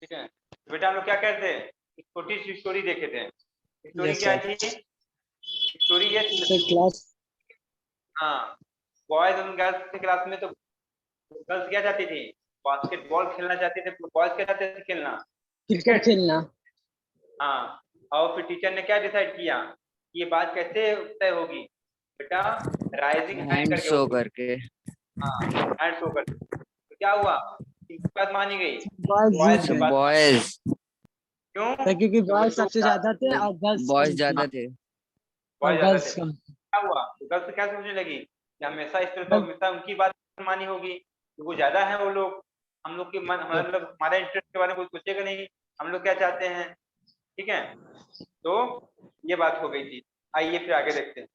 ठीक है। तो बेटा हम लोग क्या कहते हैं, छोटी सी स्टोरी देखे थे। स्टोरी Yes, क्या sir. थी? स्टोरी ये थी, Sir, class. हाँ, बॉयज और गर्ल्स के क्लास में तो गर्ल्स क्या चाहती थी, बास्केटबॉल खेलना चाहते थे, बॉयज क्या चाहते थे खेलना, क्रिकेट क्रिकेट। खेलना। हाँ, और फिर टीचर ने क्या डिसाइड किया कि ये बात कैसे तय होगी बेटा, राइजिंग हैंड हैंड करके शो होगी। करके। हाँ, हैंड शो करके। तो क्या हुआ, किसकी बात मानी गई, बॉयज बॉयज जीत की गए बात। बॉयज, क्यों? क्योंकि तो बॉयज बच्चों सबसे का ज्यादा थे और गर्ल्स बॉयज कम थे। ज्यादा थे। बॉयज और ज्यादा थे। गर्ल्स कम। क्या हुआ, तो गर्ल्स क्या सोचने लगी कि हमेशा इस तरह तो गर्ल्स। हमेशा उनकी बात मानी होगी, तो वो ज्यादा है वो लोग, हम लोग के मन मतलब हमारे इंटरेस्ट के बारे में कोई सोचेगा नहीं, हम लोग क्या चाहते हैं। ठीक है, तो ये बात हो गई थी। आइए फिर आगे देखते हैं।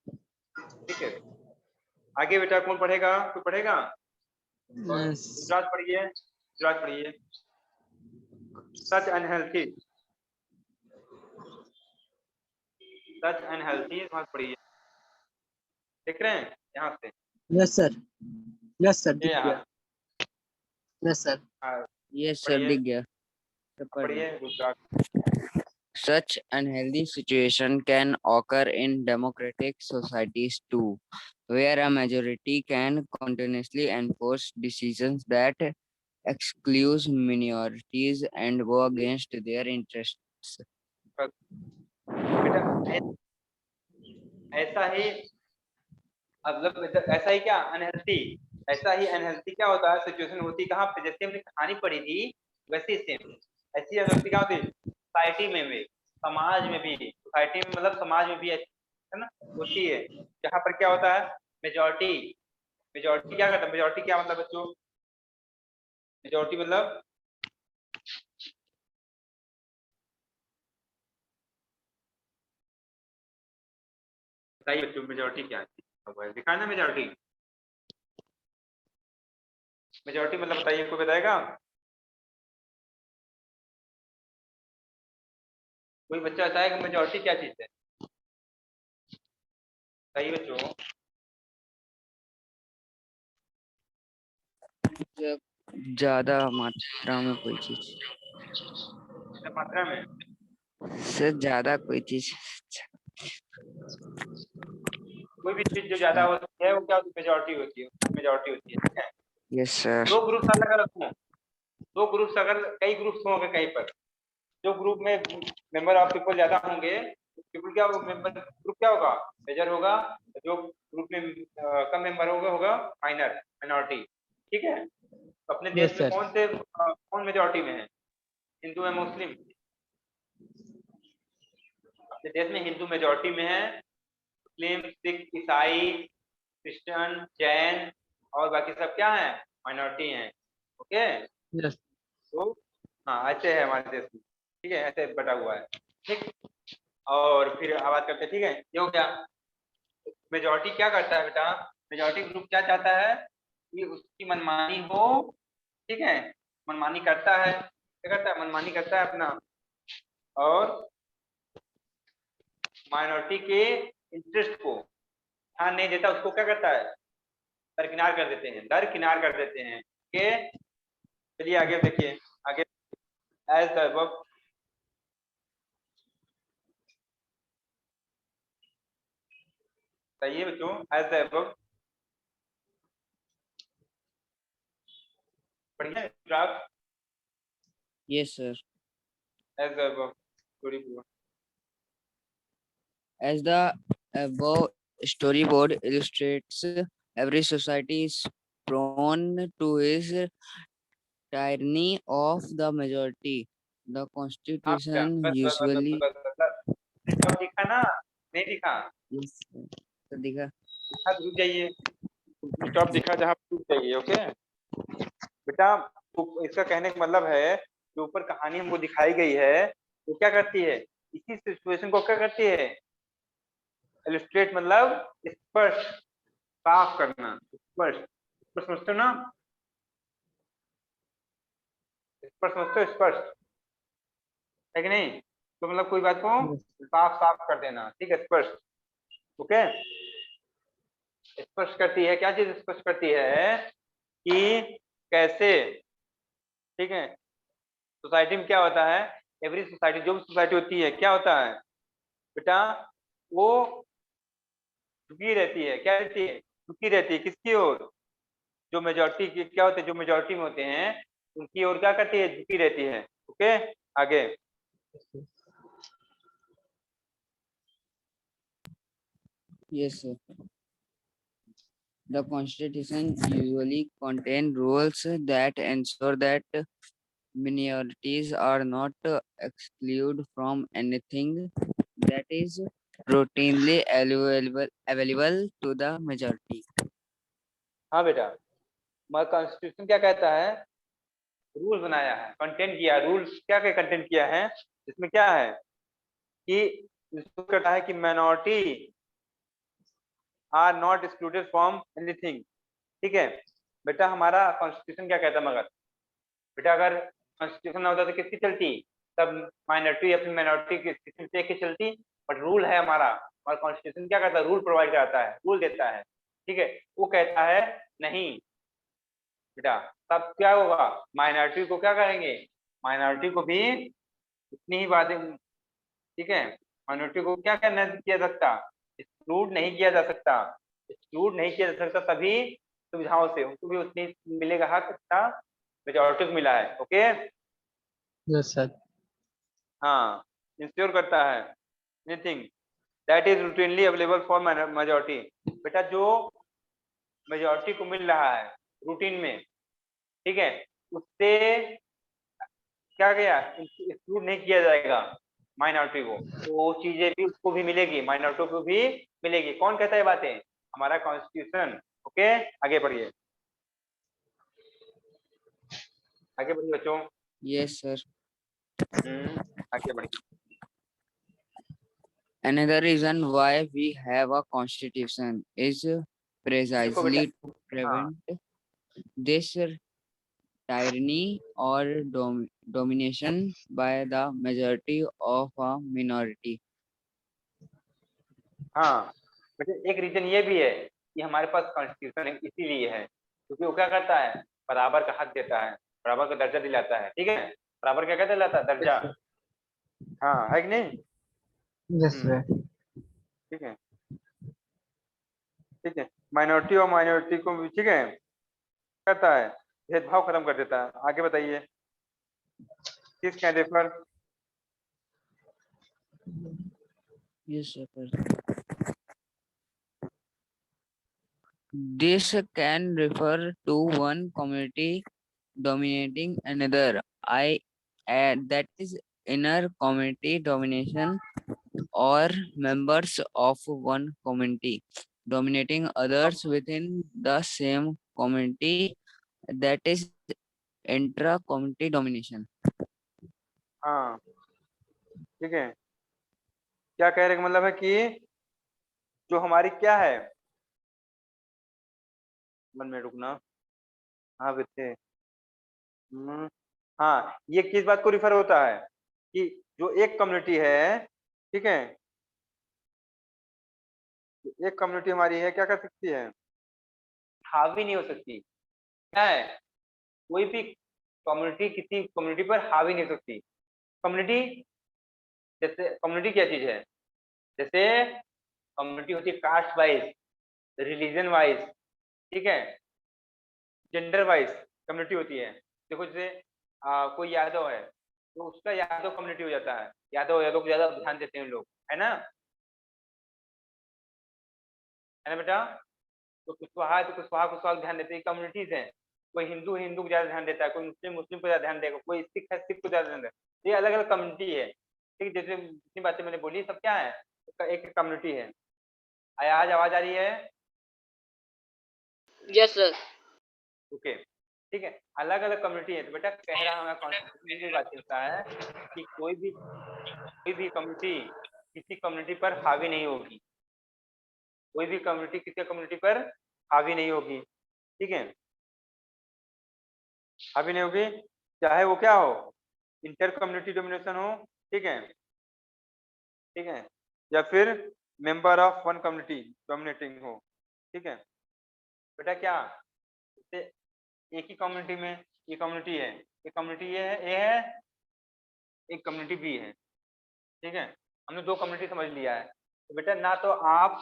ठीक है, आगे बेटा कौन पढ़ेगा, कोई पढ़ेगा? गुजरात पढ़िए, गुजरात पढ़िए। सच अनहेल्थी, सच अनहेल्थी बात पढ़िए। देख रहे हैं यहाँ से, यस सर, यस सर, ये दिख यहाँ गया। Yes sir. हाँ, ये सर पढ़िए दिख गया। पढ़िए Gujarat. Such unhealthy situation can occur in democratic societies too, where a majority can continuously enforce decisions that exclude minorities and go against their interests. बेटा ऐसा ही, मतलब ऐसा ही क्या अनहेल्थी, ऐसा ही अनहेल्थी क्या होता है, सिचुएशन होती कहाँ पे, जैसे हमने कहानी पढ़ी थी वैसे सेम ऐसी अनहेल्थी क्या होती, सोसाइटी में भी, समाज में भी, सोसाइटी में मतलब समाज में भी है ना, होती है। जहाँ पर क्या होता है, मेजोरिटी, मेजोरिटी क्या करता है, मेजोरिटी क्या मतलब बच्चों, मेजोरिटी मतलब बताइए बच्चों, मेजोरिटी क्या है, दिखाए ना मेजोरिटी, मेजोरिटी मतलब बताइए, कोई बताएगा? कोई बच्चा बताएगा मेजोरिटी क्या चीज है, बताइए बच्चों। ज्यादा मात्रा में कोई चीज, मात्रा में से ज्यादा कोई चीज। कोई भी चीज जो ज्यादा होती है वो क्या होती है, मेजोरिटी होती है, मेजोरिटी होती है। ठीक है, यस सर। दो ग्रुप अलग अलग हों, दो ग्रुप्स अगर कई ग्रुप्स होंगे कहीं पर, जो ग्रुप में मेंबर ऑफ पीपल ज्यादा होंगे, पीपल क्या होगा, मेंबर ग्रुप क्या होगा, मेजर होगा, जो ग्रुप में कम मेंबर होगा होगा माइनर, माइनॉरिटी। ठीक है, तो अपने देश यस में सर। कौन से कौन मेजोरिटी में है, हिंदू है मुस्लिम, अपने देश में हिंदू मेजोरिटी में है, मुस्लिम सिख ईसाई क्रिश्चियन जैन और बाकी सब क्या है, माइनॉरिटी हैं। Okay, yes. तो हाँ ऐसे है हमारे देश में। ठीक है, ऐसे बटा हुआ है। ठीक, और फिर आवाज करते हैं। ठीक है, ये हो गया। मेजोरिटी क्या करता है बेटा, मेजोरिटी ग्रुप क्या चाहता है कि उसकी मनमानी हो। ठीक है, मनमानी करता है, क्या करता है, मनमानी करता है अपना, और माइनॉरिटी के इंटरेस्ट को ध्यान नहीं देता, उसको क्या करता है, दरकिनार कर देते हैं, दरकिनार कर देते हैं। ओके, चलिए आगे देखिए, आगे एज द अबव, बताइए बच्चों, एज द अबव पढ़िए graph, yes sir. As the above story पूरा। As the above storyboard illustrates, every society is prone to his tyranny of the majority. The हाँ बेटा, constitution बस बस बस बस usually बस बस बस, सब दिखा ना, नहीं दिखा, yes, sir. तो दिखा। दिखा तो रुक जाइए, स्टॉप दिखा जहाँ रुक जाइए। ओके बेटा, तो इसका कहने का मतलब है जो ऊपर कहानी हमको दिखाई गई है वो क्या करती है, इसी सिचुएशन को क्या करती है, इलस्ट्रेट मतलब स्पष्ट, साफ करना, स्पष्ट, स्पष्ट समझते हो ना, स्पष्ट समझते हो, स्पष्ट है कि नहीं, तो मतलब कोई बात को साफ साफ कर देना। ठीक है, स्पष्ट। ओके, स्पष्ट करती है, क्या चीज स्पष्ट करती है कि कैसे, ठीक है, सोसाइटी में क्या होता है, एवरी सोसाइटी, जो भी सोसाइटी होती है क्या होता है बेटा, वो झुकी रहती है, क्या रहती है, झुकी रहती है किसकी ओर, जो मेजोरिटी की क्या होते हैं, जो मेजोरिटी में होते हैं उनकी ओर क्या करती है, झुकी रहती है। ओके, आगे। Yes, sir. The Constitution usually contain rules that ensure that minorities are not excluded from anything that is routinely available to the majority. हाँ बेटा, मगर कॉन्स्टिट्यूशन क्या कहता है, रूल बनाया है, कंटेंट किया, रूल्स क्या क्या कंटेंट किया है, इसमें क्या है कि इसको कहता है कि minority are not excluded from anything. ठीक है बेटा, हमारा कॉन्स्टिट्यूशन क्या कहता है, मगर बेटा अगर कॉन्स्टिट्यूशन ना होता तो किसकी चलती, तब माइनॉरिटी अपनी माइनॉरिटी की स्थिति देख के चलती, बट रूल है हमारा, और कॉन्स्टिट्यूशन क्या करता है, रूल प्रोवाइड कराता है, रूल देता है। ठीक है, वो कहता है नहीं बेटा, तब क्या होगा, माइनॉरिटी को क्या करेंगे, माइनॉरिटी को भी उतनी ही बातें, ठीक है, माइनॉरिटी को क्या करना किया सकता, एक्सक्लूड नहीं किया जा सकता, एक्सक्लूड नहीं किया जा सकता सभी सुविधाओं से, उनको भी उतनी मिलेगा हक जितना मेजॉरिटी को मिला है। Okay, yes sir. हाँ, इंश्योर करता है anything that is routinely available for majority, बेटा जो मेजॉरिटी को मिल रहा है रूटीन में, ठीक है, उससे क्या गया, एक्सक्लूड नहीं किया जाएगा माइनॉरिटी को, तो वो चीजें भी उसको भी मिलेगी, माइनॉरिटी को भी मिलेगी। कौन कहता है बातें, हमारा कॉन्स्टिट्यूशन। ओके, आगे बढ़िए, आगे बढ़िए बच्चों। Yes, sir. आगे बढ़िए। Another reason why we have a constitution is देखो बेटा, precisely to हाँ prevent this tyranny or domination by the majority of a minority. हाँ बेटा, एक रीजन ये भी है कि हमारे पास कॉन्स्टिट्यूशन इसीलिए है क्योंकि वो क्या करता है, बराबर का हक देता है, बराबर का दर्जा दिलाता है। ठीक है, बराबर क्या कहते दिलाता है, दर्जा। हाँ, है कि नहीं। Yes sir. ठीक है, ठीक है, माइनॉरिटी और माइनॉरिटी को भी, ठीक है, करता है, भेदभाव खत्म कर देता है। आगे बताइए, किस कहने पर, Yes, sir. This can refer to one community dominating another. I add that is inner community domination or members of one community dominating others within the same community, that is intra community domination. हाँ ठीक है, क्या कह रहे का मतलब है कि जो हमारी क्या है, मन में रुकना, हाँ बच्चे, हाँ, ये किस बात को रिफर होता है कि जो एक कम्युनिटी है, ठीक है, एक कम्युनिटी हमारी है, क्या कर सकती है, हावी नहीं हो सकती। क्या है, कोई भी कम्युनिटी किसी कम्युनिटी पर हावी नहीं हो सकती। कम्युनिटी, जैसे कम्युनिटी क्या चीज है, जैसे कम्युनिटी होती है कास्ट वाइज, रिलीजन वाइज, ठीक है, जेंडर वाइज कम्युनिटी होती है। देखो जैसे कोई यादव है तो उसका यादव कम्युनिटी हो जाता है, यादव यादव को ज्यादा ध्यान देते हैं लोग, है ना बेटा। तो कुशवाहा है तो कुशवाहा कुशवाहा को ध्यान देते हैं, कम्युनिटीज हैं। कोई हिंदू हिंदू को ज्यादा ध्यान देता है, कोई मुस्लिम मुस्लिम को ज्यादा ध्यान देगा, कोई सिख है सिख को ज्यादा ध्यान देगा। तो ये अलग अलग कम्युनिटी है। ठीक है, जैसे जितनी बातें मैंने बोली सब क्या है, एक कम्युनिटी है। आज आवाज आ रही है, यस सर। ओके, ठीक है, अलग अलग कम्युनिटी है। तो बेटा कह रहा हमारा कॉन्स्टिट्यूशन ये बात कहता है कि कोई भी कम्युनिटी किसी कम्युनिटी पर हावी नहीं होगी, कोई भी कम्युनिटी किसी कम्युनिटी पर हावी नहीं होगी। ठीक है, हावी नहीं होगी, चाहे वो क्या हो, इंटर कम्युनिटी डोमिनेशन हो, ठीक है, ठीक है, या फिर member of one community dominating हो। ठीक है बेटा, क्या जैसे एक ही कम्युनिटी में ये कम्युनिटी है, ये कम्युनिटी ये है एक कम्युनिटी बी है, ठीक है। हमने दो कम्युनिटी समझ लिया है। तो बेटा ना तो आप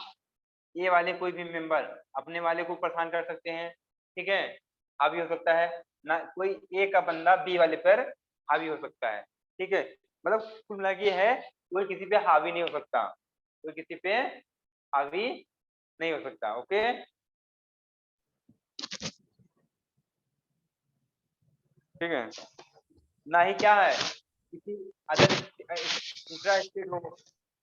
ए वाले कोई भी मेंबर अपने वाले को परेशान कर सकते हैं, ठीक है, हावी हो सकता है, ना कोई ए का बंदा बी वाले पर हावी हो सकता है, ठीक है। मतलब कुल मिला के है कोई किसी पे हावी नहीं हो सकता, कोई किसी पे हावी नहीं हो सकता, ओके। ठीक है, ना ही क्या है किसी अदर इंट्रा स्टेट हो,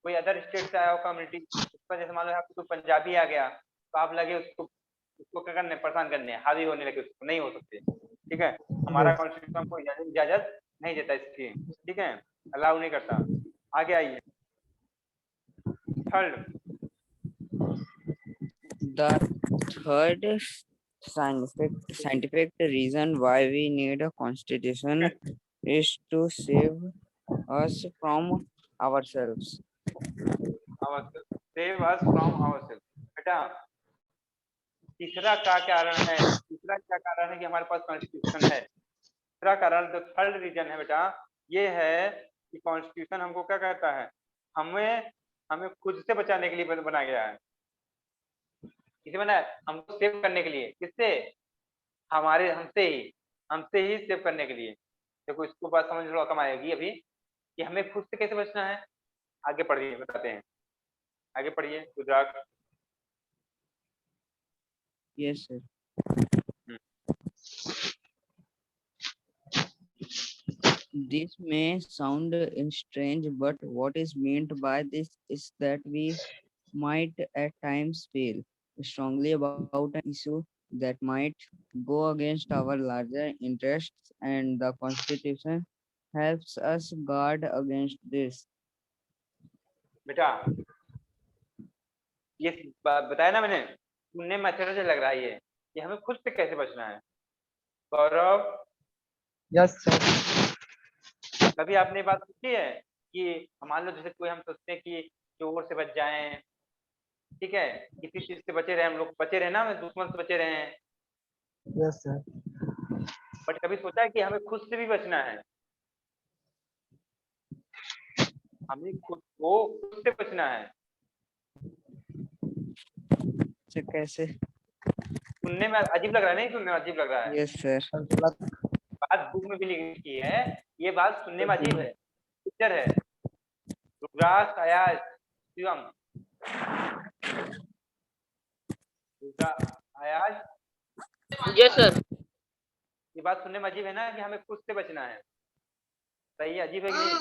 कोई अदर स्टेट से आया हो कम्युनिटी, उसका जैसे मान लो आपको कोई पंजाबी आ गया तो आप लगे उसको उसको क्या करने, परेशान करने, हावी होने लगे, उसको नहीं हो सकते, ठीक है। हमारा Yes. कॉन्स्टिट्यूशन हमको इजाजत नहीं देता इसकी, ठीक है, अलाउ नहीं करता। आगे आइए, third. The third scientific reason why we need a constitution is to save us from ourselves. Save us from ourself. बेटा तीसरा क्या कारण है, तीसरा क्या कारण है कि हमारे पास कॉन्स्टिट्यूशन है? तीसरा कारण, जो थर्ड रीजन है बेटा, ये है कि कॉन्स्टिट्यूशन हमको क्या कहता है, हमें हमें खुद से बचाने के लिए बनाया गया है। किसे बनाया? हमको सेव करने के लिए। किससे? हमारे हमसे ही सेव करने के लिए। देखो इसको बात समझ लो, कम आएगी अभी कि हमें खुद से कैसे बचना है। आगे पढ़िए, बताते हैं, आगे पढ़िए Gujarat. Yes, sir. This may sound strange, but what is meant by this is that we might at times feel strongly about an issue that might go against our larger interests, and the Constitution helps us guard against this. बेटा ये बताया ना मैंने, सुनने में अच्छा से लग रहा है ये कि हमें खुद से कैसे बचना है। गौरव, Yes, sir. कभी आपने ये बात सोची है कि मान लो जैसे कोई हम सोचते हैं कि चोर से बच जाएं, ठीक है, किसी चीज से बचे रहे, हम लोग बचे रहे ना, हमें दुश्मन से बचे रहे हैं, Yes, sir. बट कभी सोचा है कि हमें खुद से भी बचना है? हमें खुद को खुद से बचना है। So, कैसे? सुनने में अजीब लग रहा है, नहीं सुनने में अजीब लग रहा है? Yes, sir. बात बुक में भी लिखी है, ये बात सुनने में अजीब है, पिक्चर है। रुद्राक्ष, अयाज, शिवम, अयाज, यस सर। ये बात सुनने में अजीब है ना कि हमें खुद से बचना है। सही है, अजीब है कि नहीं?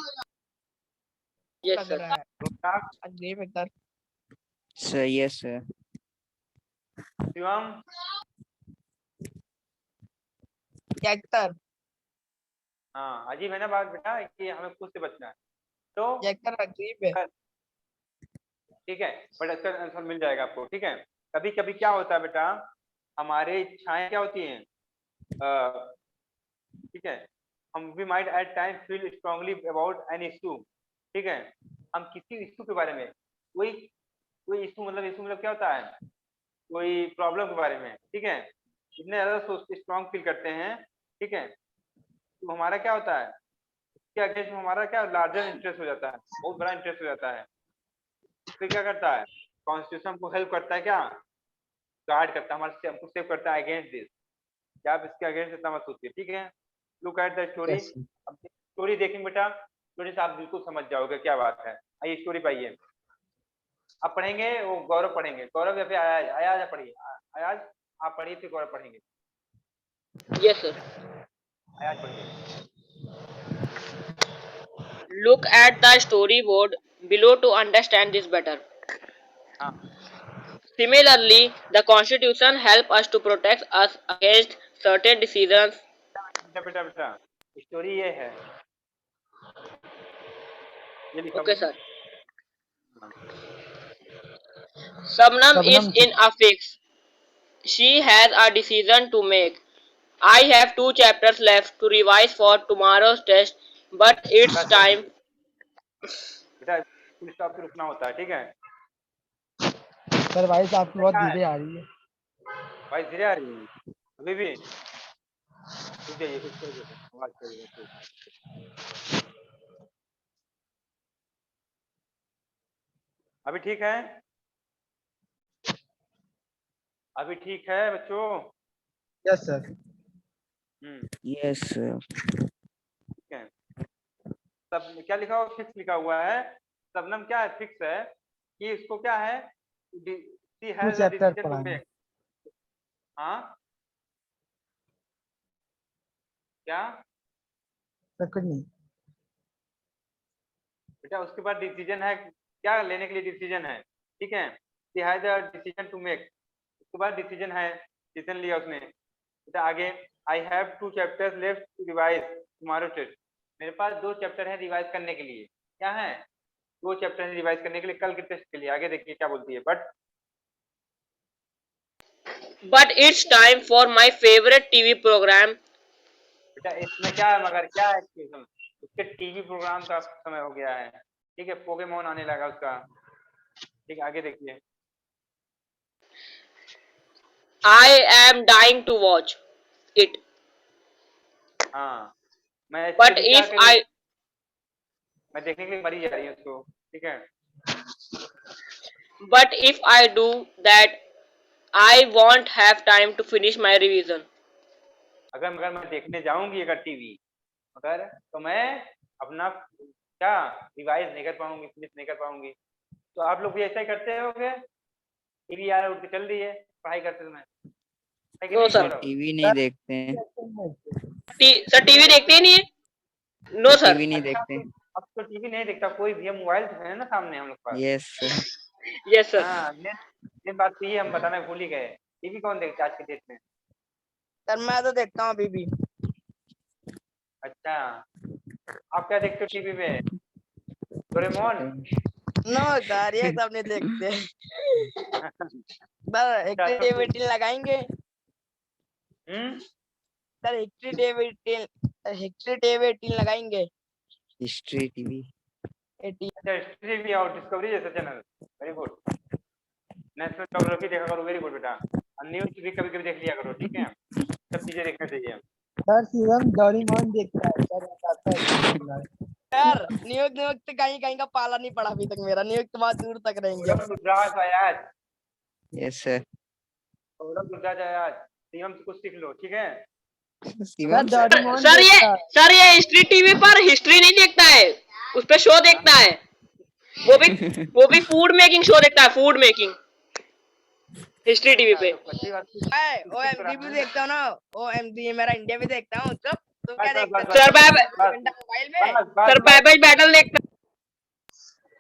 Yes sir. रुद्राक्ष, अजीब है sir. Sir, yes, sir. Shivam, actor हाँ अजीब है ना बात बेटा कि हमें खुद से बचना है। तो एक्टर अजीब है। ठीक है, बट इसका आंसर मिल जाएगा आपको, ठीक है। कभी कभी क्या होता है बेटा, हमारे इच्छाएं क्या होती हैं, ठीक है, हम we might at time feel strongly about an issue, ठीक है, हम किसी इशू के बारे में, कोई कोई इशू मतलब क्या होता है, कोई प्रॉब्लम के बारे में, ठीक है, इतने ज्यादा सोच स्ट्रांग फील करते हैं, ठीक है, तो हमारा क्या होता है, उसके अगेंस्ट में हमारा क्या लार्जर इंटरेस्ट हो जाता है, बहुत बड़ा इंटरेस्ट हो जाता है। फिर क्या करता है, कॉन्स्टिट्यूशन को हेल्प करता है, क्या गार्ड करता है, हमारे हमको सेव करता है अगेंस्ट दिस। क्या आप इसके अगेंस्ट इतना मत सोचिए, ठीक है। Look at the story. Yes, sir. अब स्टोरी देखेंगे बेटा, स्टोरी से आप बिल्कुल समझ जाओगे क्या बात है। आइए स्टोरी पाइए, आप पढ़ेंगे, वो गौरव पढ़ेंगे, गौरव या फिर आयाज, आयाज आप पढ़िए, आयाज आप पढ़िए फिर गौरव पढ़ेंगे। Yes sir. आयाज पढ़िए। Look at the storyboard below to understand this better. हाँ Similarly, the Constitution helps us to protect us against certain decisions. बेटा बेटा बेटा स्टोरी ये है, ये लिखा Okay, हुआ है। sir. Sabnam is Sabnam, in a fix. She has a decision to make. I have 2 chapters left to revise for tomorrow's test, but it's बेटा सर, time. बेटा फुल स्टॉप पे रुकना होता है, ठीक है। सर वॉइस आपकी बहुत क्या है? धीरे आ रही है। भाई धीरे आ रही है अभी भी, रुक जाइए कुछ कर देते हैं, आवाज कर देते हैं। अभी ठीक है? अभी ठीक है बच्चों? Yes sir. Yes, sir. ठीक है। सब क्या लिखा हुआ, फिक्स लिखा हुआ है। शबनम क्या है, फिक्स है कि इसको क्या है, she to has a chapter decision to पढ़ाएंगे मेक। हाँ क्या सर, कुछ नहीं। बेटा, उसके बाद डिसीजन है, क्या लेने के लिए डिसीजन है, ठीक है। She has a decision to make, उसके बाद डिसीजन है, डिसीजन लिया उसने। बेटा आगे, I have 2 chapters left to revise tomorrow test. मेरे पास 2 चैप्टर है रिवाइज करने के लिए। क्या है? 2 चैप्टर है रिवाइज करने के लिए, कल के टेस्ट के लिए। आगे देखिए क्या बोलती है। But it's time for my favorite TV program. बेटा इसमें क्या है, मगर क्या है कि उसके टीवी प्रोग्राम का समय हो गया है, ठीक है। पोकेमोन आने लगा उसका, ठीक है। आगे देखिए। I am dying to watch it. हाँ, मैं इसके But लिए क्या if करूँ, I मैं देखने के लिए मरी जा रही हूँ उसको, ठीक है। but if I do that, I won't have time to finish my revision. अगर मगर मैं देखने जाऊंगी अगर टीवी, मगर तो मैं अपना क्या रिवाइज नहीं कर पाऊंगी, फिनिश नहीं कर पाऊंगी। तो आप लोग भी ऐसा ही करते होगे, टीवी यार उठ के चल रही है पढ़ाई करते समय, है कि No, नहीं sir. गौरव? टीवी नहीं देखते हैं। सर टीवी देखते ही नहीं है? No sir. टीवी नहीं अच्छा, देखते। अब तो टीवी नहीं देखता कोई भी, मोबाइल है ना सामने हम लोग पास। Yes sir. Yes sir. हाँ, मेन बात तो ये हम बताना भूल ही गए। टीवी कौन देखता है आज के डेट में? सर मैं तो देखता हूँ अभी भी। अच्छा, आप क्या देखते हो टीवी में? डोरेमोन? नो सर, ये सब नहीं देखते। सर एक्टिविटी लगाएंगे। सर एक्टिविटी लगाएंगे। History TV. अच्छा, हिस्ट्री भी और डिस्कवरी जैसा channel, very good. National geography देखा करो, वेरी गुड बेटा। और न्यूज भी कभी कभी देख लिया करो, ठीक है। सब चीजें देखना चाहिए। सर शिवम डोरेमोन देखता है सर, बताता है। सर न्यूज तो कहीं कहीं का पाला नहीं पड़ा अभी तक मेरा। न्यूज तो बहुत दूर तक रहेंगे। रुद्राज आया आज, यस सर। रुद्राज आया आज, सीएम से कुछ सीख लो, ठीक है। शिवम सर डोरेमोन सर देखता है। ये हिस्ट्री टीवी पर हिस्ट्री नहीं देखता है, उस पे शो देखता है। वो भी फूड मेकिंग शो देखता है, फूड मेकिंग हिस्ट्री टीवी पे। तो अच्छी बात है। ओएमजी भी देखता हूँ ना। ओएमजी मेरा इंडिया भी देखता हूँ। तो क्या बस, देखता बस, है? बस, सर बस, मोबाइल में। बस, बस, सर बस, बैबल बैटल देखता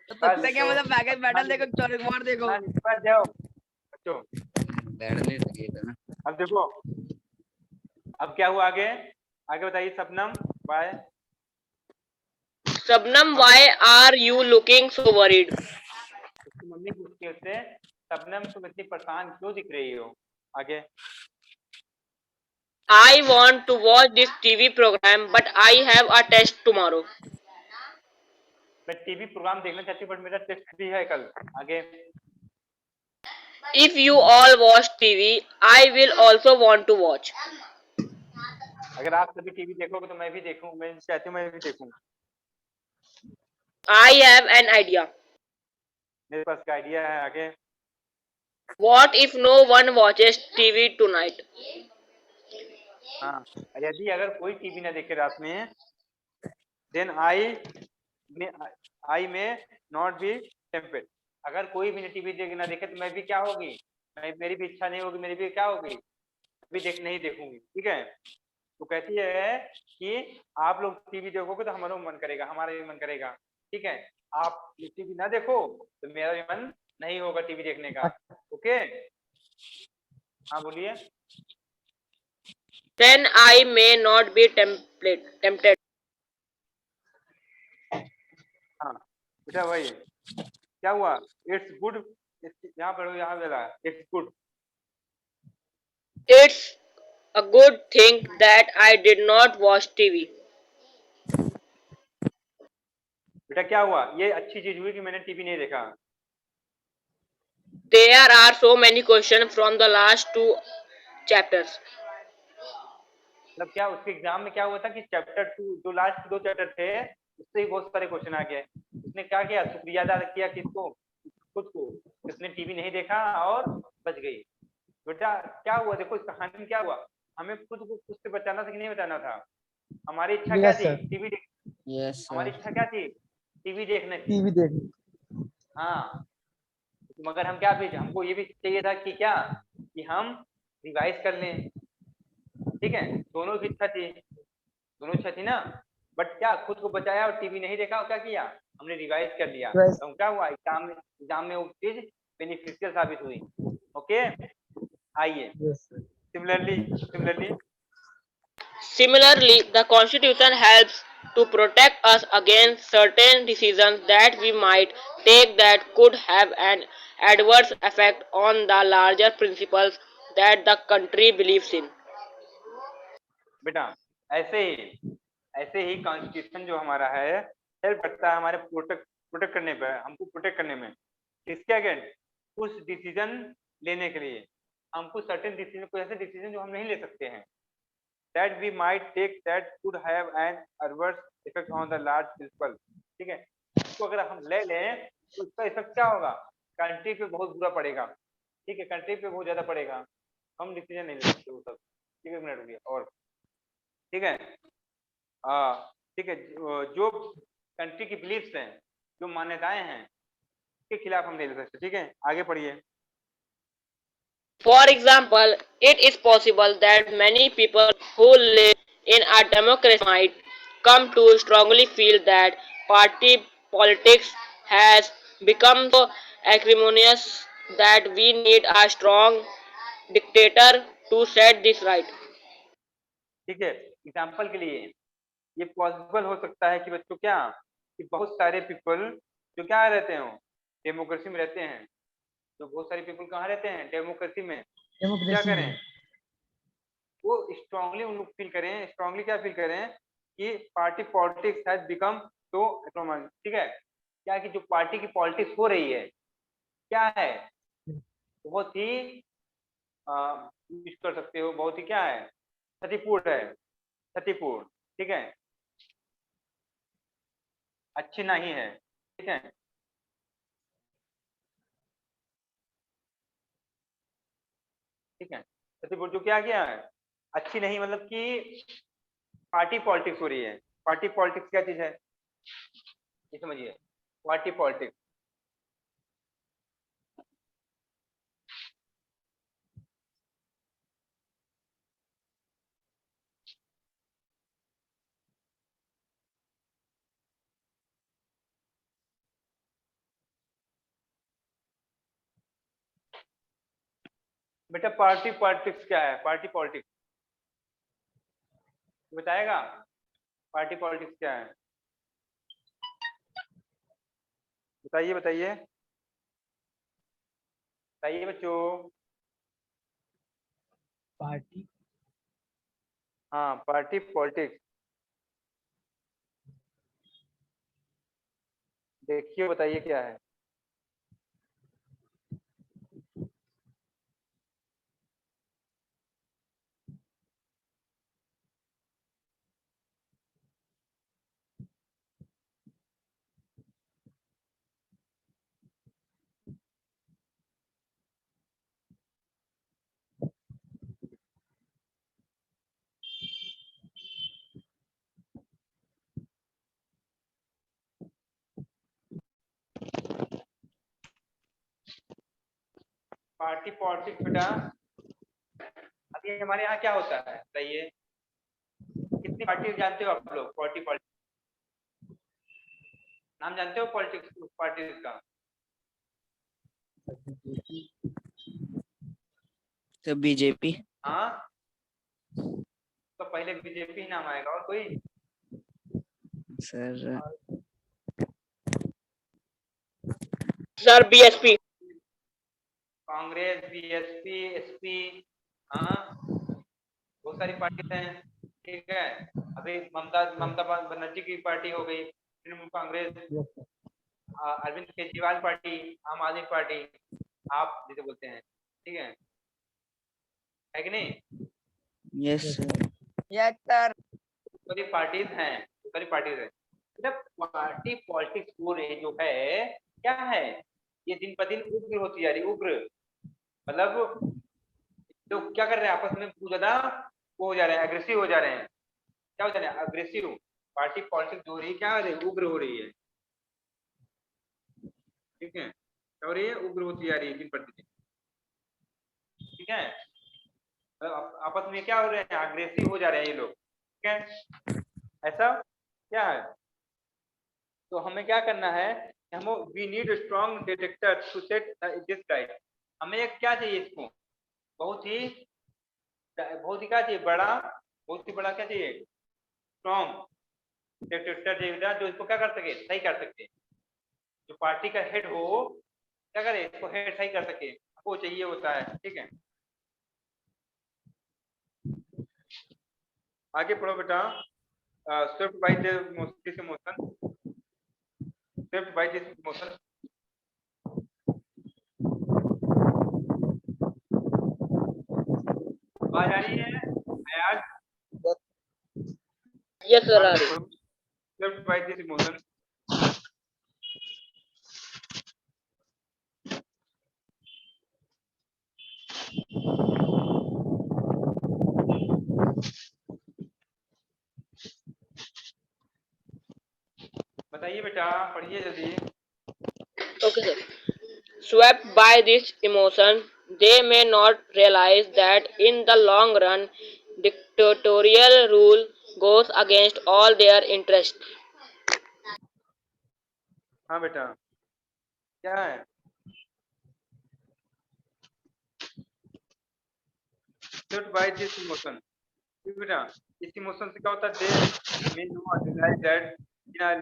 तो तब तक क्या मतलब बैगल बैटल देखो, चोर मार देखो। हाँ, बस जाओ बच्चों। बैठने लगे था ना। अब देखो, अब क्या हुआ आगे, आगे बताइए सपनम। बाय। है। Shabnam, why are you looking so worried? उसकी मम्मी पूछती है उससे, शबनम तुम इतनी परेशान क्यों दिख रही हो? आगे, I want to watch this TV program, but I have a test tomorrow. मैं टीवी प्रोग्राम देखना चाहती हूँ बट मेरा टेस्ट भी है कल। आगे, If you all watch TV, I will also want to watch. अगर आप सभी टीवी देखोगे तो मैं भी देखूं, मैं चाहती हूँ मैं भी देखूं। I have an idea. मेरे पास का आइडिया है। आगे, What if no one watches TV tonight? हाँ, यदि अगर कोई टीवी ना देखे रात में, देन आई में नॉट बी टेम्पेड। अगर कोई भी टीवी ना देखे तो मैं भी क्या होगी, मेरी भी इच्छा नहीं होगी, मेरी भी क्या होगी, भी नहीं देखूंगी, ठीक है। तो कहती है कि आप लोग टीवी देखोगे तो हमारा मन करेगा, हमारा भी मन करेगा, ठीक है। आप टीवी ना देखो तो मेरा भी मन नहीं होगा टीवी देखने का, ओके। हाँ बोलिए। Then I may not be tempted. हाँ बेटा वही क्या हुआ, इट्स गुड, यहाँ पढ़ो, यहाँ बोला it's good. It's a good thing that I did not watch TV. बेटा क्या हुआ, ये अच्छी चीज हुई कि मैंने टीवी नहीं देखा। There are so many questions from the last 2 chapters. मतलब क्या उसके एग्जाम में क्या हुआ था कि चैप्टर 2 जो लास्ट 2 चैप्टर थे उससे ही बहुत सारे क्वेश्चन आ गए। उसने क्या किया, शुक्रिया अदा किया किसको, खुद को, उसने टीवी नहीं देखा और बच गई। बेटा क्या हुआ, देखो इस कहानी में क्या हुआ, हमें खुद को खुद से बचाना था कि नहीं बचाना था? हमारी इच्छा क्या यस थी? सर, टीवी देख, Yes, हमारी sir. इच्छा क्या थी? टीवी देखने की। टीवी देखनी। हाँ, मगर हम क्या भी, हमको ये भी चाहिए था कि क्या, कि हम रिवाइज कर लें। ठीक है, दोनों की इच्छा थी, दोनों इच्छा थी ना। बट क्या, खुद को बचाया और टीवी नहीं देखा और क्या किया, हमने रिवाइज कर लिया, Yes. तो क्या हुआ, एग्जाम में वो चीज बेनिफिशियल साबित हुई। ओके, आइए, yes sir. Similarly Similarly, the Constitution helps to protect us against certain decisions that we might take that could have an adverse effect on the larger principles that the country believes in. बेटा ऐसे ही constitution जो हमारा है help करता है हमारे protect करने पे, हमको प्रोटेक्ट करने में। किसके अगेंस्ट? कुछ डिसीजन लेने के लिए, हमको सर्टेन डिसीजन, कोई ऐसे डिसीजन जो हम नहीं ले सकते हैं, that we might take that could have an adverse effect on the large principle। ठीक है, इसको अगर हम ले लें तो इसका इफेक्ट क्या होगा? कंट्री पे बहुत बुरा पड़ेगा। ठीक है, कंट्री पे बहुत ज्यादा पड़ेगा, हम डिसीजन नहीं ले सकते वो सब। ठीक है, एक मिनट रुकिए और, ठीक है, ठीक है, जो कंट्री की बिलीफ्स हैं, जो मान्यताएं हैं, के खिलाफ हम नहीं ले सकते। ठीक है, आगे पढ़िए। For example, it is possible that many people who live in a democracy might come to strongly feel that party politics has become so acrimonious that we need a strong dictator to set this right. ठीक है, example के लिए ये possible हो सकता है कि बच्चों क्या, कि बहुत सारे पीपल जो क्या रहते हो, डेमोक्रेसी में रहते हैं, जो बहुत सारे पीपल कहाँ रहते हैं? डेमोक्रेसी में। क्या डेमोक्रेसी करें? में। वो स्ट्रांगली उन लोग फील करें, स्ट्रांगली क्या फील करें, कि पार्टी पॉलिटिक्स हैज बिकम तो इकोनॉमिक। ठीक है, क्या कि जो पार्टी की पॉलिटिक्स हो रही है क्या है, बहुत ही यूज कर सकते हो, बहुत ही क्या है, क्षतिपूर्ण है, क्षतिपूर्ण। ठीक है, अच्छी नहीं है। ठीक है, ठीक है, क्षतिपूर्ण जो क्या किया है, अच्छी नहीं, मतलब कि पार्टी पॉलिटिक्स हो रही है। पार्टी पॉलिटिक्स क्या चीज है ये समझिए, पार्टी पॉलिटिक्स। बेटा पार्टी पॉलिटिक्स क्या है? पार्टी पॉलिटिक्स बताएगा, पार्टी पॉलिटिक्स क्या है? बताइए बताइए बताइए बच्चों। पार्टी। हाँ, पार्टी पॉलिटिक्स देखिए, बताइए क्या है। पार्टी पॉलिटिक्स बेटा, अभी हमारे यहाँ क्या होता है बताइए, कितनी पार्टी जानते हो आप लोग? पार्टी पॉलिटिक्स नाम जानते हो? पॉलिटिक्स पार्टी का So BJP. हाँ, तो पहले बीजेपी ही नाम आएगा, और कोई? Sir, Sir, BSP. Congress, BSP, SP, हाँ, बहुत सारी पार्टी हैं। ठीक है, अभी ममता बनर्जी की पार्टी हो गई, तृणमूल कांग्रेस, अरविंद केजरीवाल पार्टी, आम आदमी पार्टी, आप जिसे बोलते हैं। ठीक है कि नहीं? yes, sir. Yes sir. सारी पार्टीज हैं, सारी पार्टीज हैं। जब पार्टी पॉलिटिक्स हो रही जो है क्या है, ये दिन पर दिन उग्र होती जा रही है, उग्र मतलब लोग क्या कर रहे हैं आपस में बहुत ज्यादा वो हो जा रहे हैं, एग्रेसिव हो जा रहे हैं। क्या हो जा रहे हैं? अग्रेसिव। पार्टी पॉलिटिक्स हो रही है, क्या हो रही है? उग्र हो रही है। ठीक है, क्या हो रही है? उग्र होती जा रही है दिन प्रतिदिन। ठीक है, आपस में क्या हो रहे हैं? अग्रेसिव हो जा रहे हैं ये लोग। ठीक है, ऐसा क्या है? तो हमें क्या करना है? हम we need strong detector to set this right. हमें एक क्या चाहिए इसको? बहुत ही क्या चाहिए? बड़ा, बहुत ही बड़ा क्या चाहिए? स्ट्रॉन्ग डिटेक्टर चाहिए जो इसको क्या कर सके? सही कर सके। जो पार्टी का हेड हो क्या करे? इसको हेड सही कर सके, वो चाहिए होता है। ठीक है, आगे पढ़ो बेटा। Swift by this motion, swift by this motion. आवाज आ रही है Ayaz? Yes, sir. Ari. Swift by this motion. बताइए बेटा, पढ़िए जल्दी। Okay, sir. Swept by this emotion, they may not realize that in the long run, dictatorial rule goes against all their interests. हाँ बेटा, क्या है? Swept by this emotion. बेटा, इस इमोशन से क्या होता है? They may not realise that in a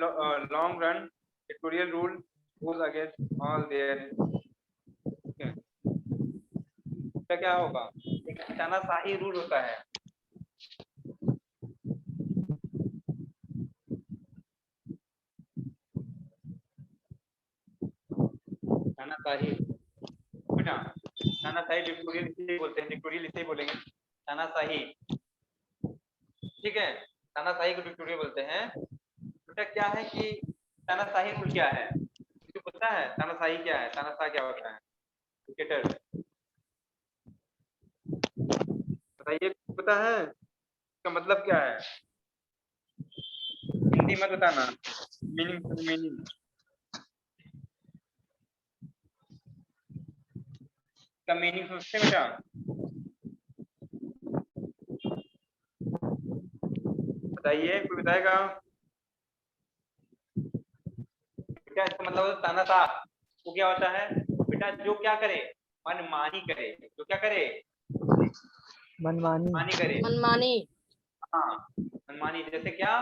long run dictatorial rule goes against all their। क्या होगा? एक तानाशाही रूल होता है। तानाशाही बेटा, तानाशाही डिक्टोरियल इसे बोलते हैं, डिक्टोरियल इसे बोलेंगे तानाशाही। ठीक है, तानाशाही को डिक्टोरियल बोलते हैं। बेटा क्या है कि तानाशाही रूल क्या है? किसी को पता है तानाशाही क्या है? तानाशाह क्या होता है? डिक्टेटर बताइए, पता है इसका मतलब क्या है? हिंदी में बताना, मीनिंग का मीनिंग सोचते हैं बेटा? बताइए, कोई बताएगा? बेटा इसका मतलब होता है तानाशाह। वो क्या होता है बेटा? जो क्या करे? मनमानी करे। जो क्या करे? मनमानी करे। मनमानी। हाँ, मनमानी जैसे क्या?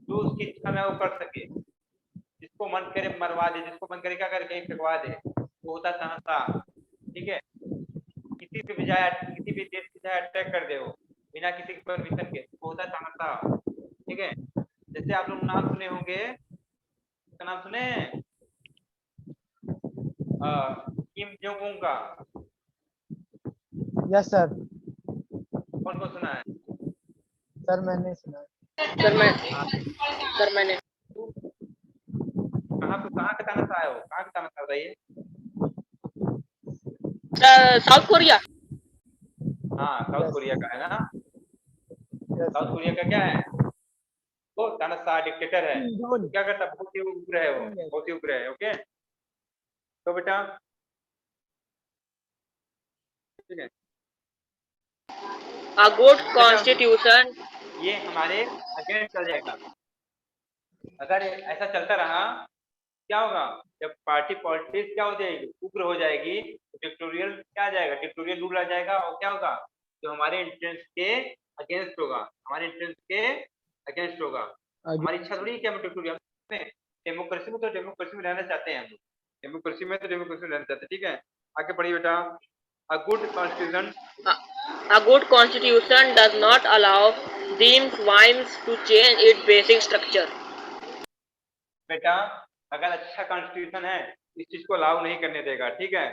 जो उसकी इच्छा में वो कर सके, जिसको मन करे मरवा दे, जिसको मन करे क्या करे? कहीं फेंकवा दे, वो होता है तानाशाह। ठीक है, किसी भी बजाय, किसी भी देश की बजाय अटैक कर दे वो बिना किसी परमिशन के, वो होता है तानाशाह। ठीक है, जैसे आप लोग नाम सुने होंगे, उसका नाम सुने किम जोंग उन का? Yes sir. कौन कौन सुना है? सर मैंने सुना। सर मैंने कहाँ का तानाशाह है वो? कहाँ का तानाशाह बताइए? South Korea. हाँ, साउथ कोरिया का है ना। साउथ कोरिया का क्या है? वो तानाशाह डिक्टेटर है। तो क्या करता? बहुत ही उग्र है वो, बहुत ही उग्र है। ओके, तो बेटा ठीक है, A good constitution. ये हमारे अगेंस्ट चल जाएगा। अगर ऐसा चलता रहा क्या होगा? जब पार्टी पॉलिटिक्स क्या हो जाएगी? उग्र हो जाएगी, तो डिक्टोरियल क्या आ जाएगा? डिक्टोरियल रूल आ जाएगा। और क्या होगा? जो हमारे इंटरेस्ट के अगेंस्ट होगा, हमारे इंटरेस्ट के अगेंस्ट होगा। हमारी इच्छा थोड़ी है कि हम डिक्टोरियल में, डेमोक्रेसी में, तो डेमोक्रेसी में रहना चाहते हैं हम लोग। डेमोक्रेसी में तो डेमोक्रेसी में रहना चाहते हैं। ठीक है, आगे पढ़िए बेटा। A good constitution, A good constitution does not allow these whims to change its basic structure. बेटा अगर अच्छा कॉन्स्टिट्यूशन है, इस चीज को अलाउ नहीं करने देगा। ठीक है,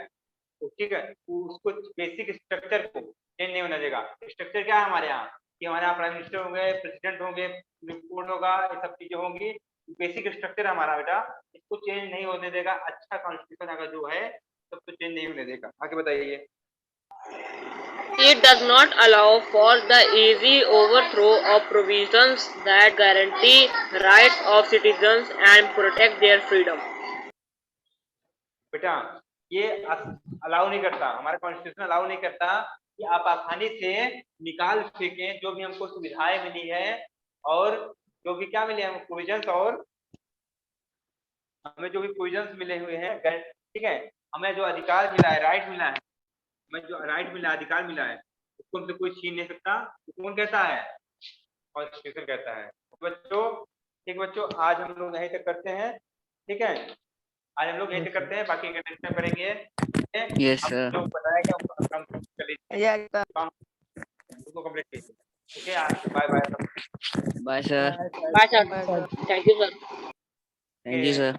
तो ठीक है, उसको बेसिक स्ट्रक्चर को चेंज नहीं होने देगा। स्ट्रक्चर क्या है हमारे यहाँ? कि हमारे यहाँ प्राइम मिनिस्टर होंगे, प्रेसिडेंट होंगे, रिपोर्ट होगा, ये सब चीजें होंगी। बेसिक स्ट्रक्चर हमारा बेटा, इस कुछ चेंज नहीं होने देगा। अच्छा कॉन्स्टिट्यूशन अगर जो है सब कुछ चेंज नहीं होने देगा। आगे बताइए। It does not allow for the easy overthrow of provisions that guarantee rights of citizens and protect their freedom. बेटा ये अलाउ नहीं करता, हमारा कॉन्स्टिट्यूशन अलाउ नहीं करता कि आप आसानी से निकाल फेंकें जो भी हमको सुविधाएं मिली है और जो भी क्या मिले हैं प्रोविजंस, और हमें जो भी प्रोविजंस मिले हुए हैं, ठीक है, हमें जो अधिकार मिला है, राइट मिला है, हमें जो राइट मिला है, अधिकार मिला है, उसको हमसे कोई छीन नहीं सकता। कौन कहता है? कॉन्स्टिट्यूशन कहता है। बच्चों ठीक बच्चों, आज हम लोग यहीं तक करते हैं। ठीक है, आज हम लोग यहीं तक करते हैं, बाकी का नेक्स्ट टाइम करेंगे। Yes, sir. जो बताया गया उसको काम कर लीजिए, उसको कंप्लीट कीजिए। Okay, bye bye. Bye, sir. Bye, sir. Thank you, sir. Thank you, sir.